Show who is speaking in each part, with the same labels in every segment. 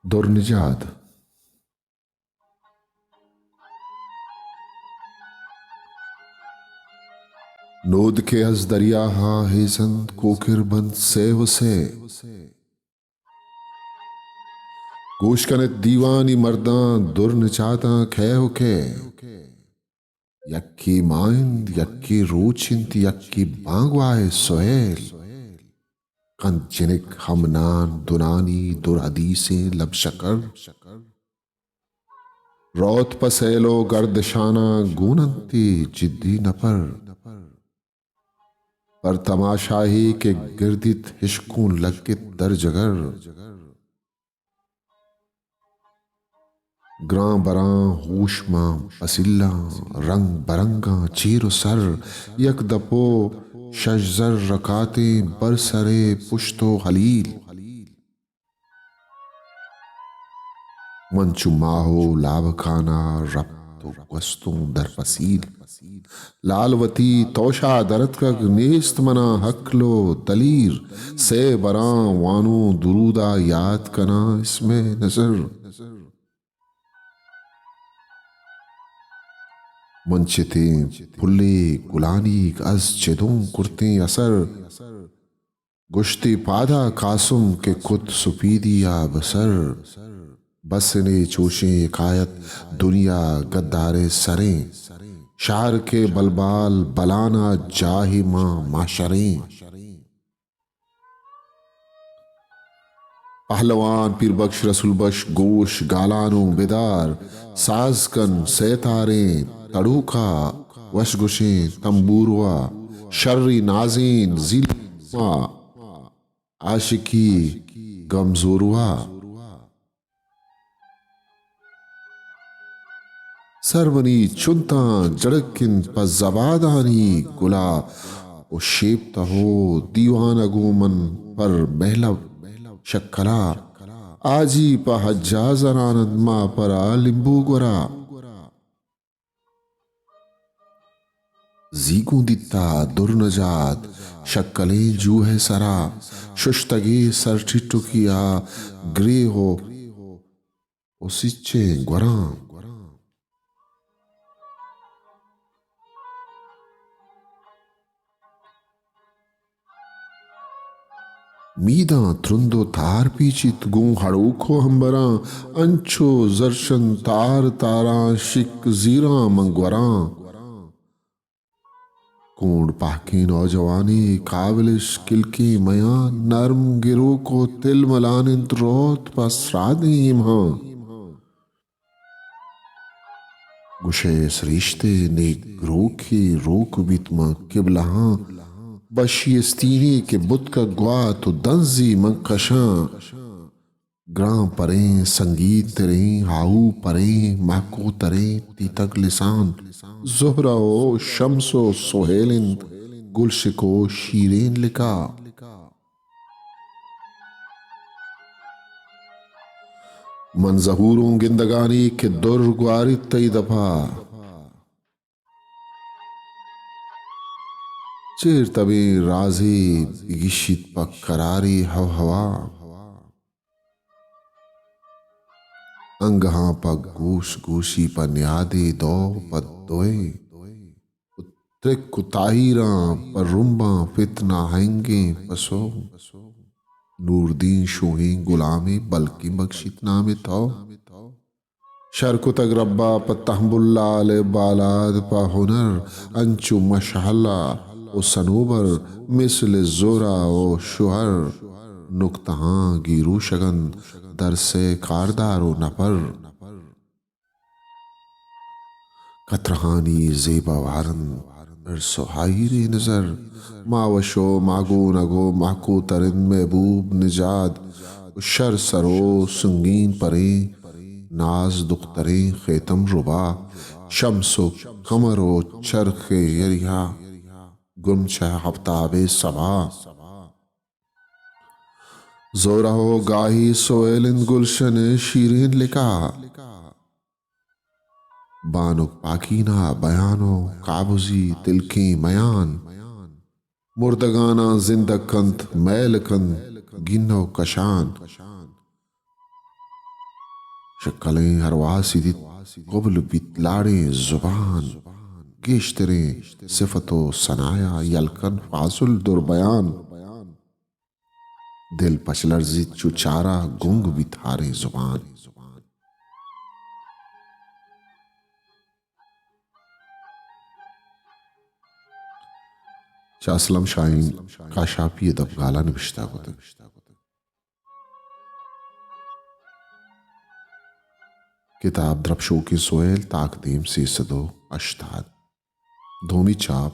Speaker 1: दुर्निजात। नोद के अज दरिया हा हेजंद कोकिर बंद सेव से गोश कने दीवानी मर्दां दुर्निचाता खे होके यक्की माइंद यक्की रूचिंत यक्की बांगवाए सोहेल कंद जिनिक हमनान दुनानी दुरहदीसे लब शकर रौत पसेलो गर्दशाना गूनंती जिद्दी नपर पर तमाशाही के गिरदित हिशकून लगित दर जगर ग्रां बरां होशमा पसिल्ला रंग बरंगा चीर सर यक दपो शजर रकाते बरसरे पुश्तो हलील मंचु माहो लाभखाना रब्तो वस्तुं दर पसील लालवती तोशा दरत का नेस्त मना हकलो तलीर से बरां वानो दुरूदा याद कना इसमें नजर मंचिते फुल्ले गुलानी अज चेदों कुर्ते असर गुश्ती पादा कासुम के कुत सुपीदिया बसर बसने चोशे कायत दुनिया गद्दारे सरें शार के बलबाल बलाना जाहि मां माशरें पहलवान पीर बख्श रसूल बख्श गोश गालानो बेदार साजकन सेतारे तड़ूका वशगुशे तंबूरवा शर्री नाजीन जिलमा आशिकी गमजोरवा सरवनी चुनता जड़किन पजबादानी गुला ओ शेपता हो दीवान अगोमन पर महलब शक्करा आजी पा हज्जाजर आनंद मा परा लिंबू गोरा जीगू दिता दुर्नजात शक्कले जू है सरा शुश्तगे सर ठिटुकिया ग्रे हो ओसिच्चे ग्वरा मीदा त्रुंदो तार पीचित गूं हड़ूखो हम्बरा अंचो जर्शन तार तारा शिक जीरा मंगवरा कोण पाकी नौजवानी काबिलिश किलकी मया नर्म गिरो को तिल मलानिंत रोत पसरादे इम्हा गुशे सरिश्ते ने रोकी रोक बितमा किबलहा बशियस्तीनी के बुत का ग्वा तो दंजी मंकशा ग्रां परें संगीत तेरे हाउ परें माको तरे तीतक लिसान जोहरा ओ शम्सो सोहेलिन गुलशिको शीरेन लिका मंजहूरों गिंदगानी के दुर ग्वारी तई दफा चेर तबे राजी बिगिशित पक करारी हव हवा अंगहा पग गोश गोशी पर न्यादे दो पद दोए त्रिक कुताहिरा पर रुम्बा फितना हैंगे पसो नूरदीन शोहे गुलामे बल्कि बख्शित नामे तो शरकु तक रब्बा पतहबुल्ला ले बालाद पा हुनर अंचु मशहल्ला ओ सनोबर मिसल जोरा ओ शुहर नुक्तहा गिरू शगन दर से कारदारो नपर कतरहानी जेबा वारन सुहायरे नजर मावशो मागो नगो माको तरिन महबूब निजाद शर सरो संगीन परे नाज दुख्तरे खेतम रुबा शम्सो कमरो चरखे यरिया गुमशा हफ्ताबे सबा जोरा हो गाही सोएलिन गुलशन शीरीन लिका बानो पाकीना बयानो काबुजी तिलकी मयान मुर्दगाना जिंदकंत मैलकंत गिनो कशान शक्लें हरवा सीधी कबल बितलाड़े जुबान गेश्तरे सिफतो सनाया यलकन फाजुल दुर्बयान दिल पचलर्जी चुचारा गुंग बिथारे जुबान। शाह असलम शाहीन काशाफी दबगाला नविश्ता होता किताब द्रपशो की सोयल ताकदीम से सदो अश्ताद धोमी चाप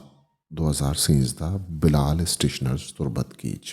Speaker 1: 2013 बिलाल स्टेशनर्स तुरबत कीच।